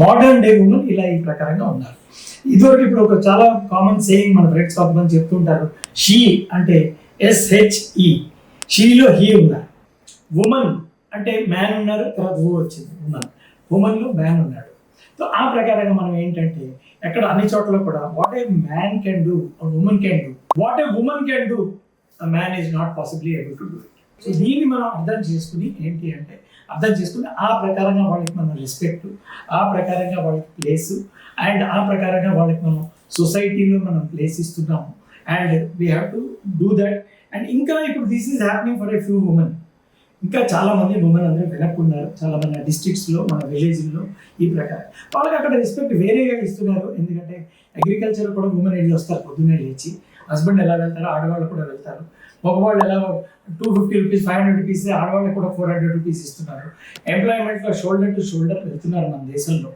Modern day women ఇలా ఈ ప్రకారంగా ఉన్నారు. ఇదివరకు ఇప్పుడు ఒక చాలా కామన్ సేయింగ్ మన ఫ్రెండ్స్ కొంతమంది చెప్తుంటారు, షీ అంటే SHE, షీలో హీ ఉన్నారు. ఉమెన్ అంటే మ్యాన్ ఉన్నారు, తర్వాత ఓ వచ్చింది ఉమెన్లో మ్యాన్ ఉన్నాడు. సో ఆ ప్రకారంగా మనం ఏంటంటే ఎక్కడ అన్ని చోట్ల కూడా what a man can do women can do, what a women can do a man is not possibly able to do it. So దీన్ని మనం అర్థం చేసుకుని ఆ ప్రకారంగా వాళ్ళకి మనం రెస్పెక్ట్, ఆ ప్రకారంగా వాళ్ళకి ప్లేస్, అండ్ ఆ ప్రకారంగా వాళ్ళకి మనం సొసైటీలో మనం ప్లేస్ ఇస్తున్నాము. And we have to do that. And ఇంకా ఇప్పుడు this is happening for a few women. ఇంకా చాలామంది ఉమెన్ అందరూ వెనక్కున్నారు, చాలామంది డిస్ట్రిక్ట్స్లో, మన విలేజ్లో ఈ ప్రకారం వాళ్ళకి అక్కడ రెస్పెక్ట్ వేరేగా ఇస్తున్నారు. ఎందుకంటే అగ్రికల్చర్ కూడా ఉమెన్ వెళ్ళి వస్తారు, పొద్దున్నే లేచి హస్బెండ్ ఎలా వెళ్తారో ఆడవాళ్ళు కూడా వెళ్తారు. మగవాళ్ళు ఎలా 250 రూపీస్ 500 రూపీస్, ఆడవాళ్ళకి కూడా 400 రూపీస్ ఇస్తున్నారు. ఎంప్లాయ్మెంట్లో షోల్డర్ టు షోల్డర్ వెళ్తున్నారు మన దేశంలో.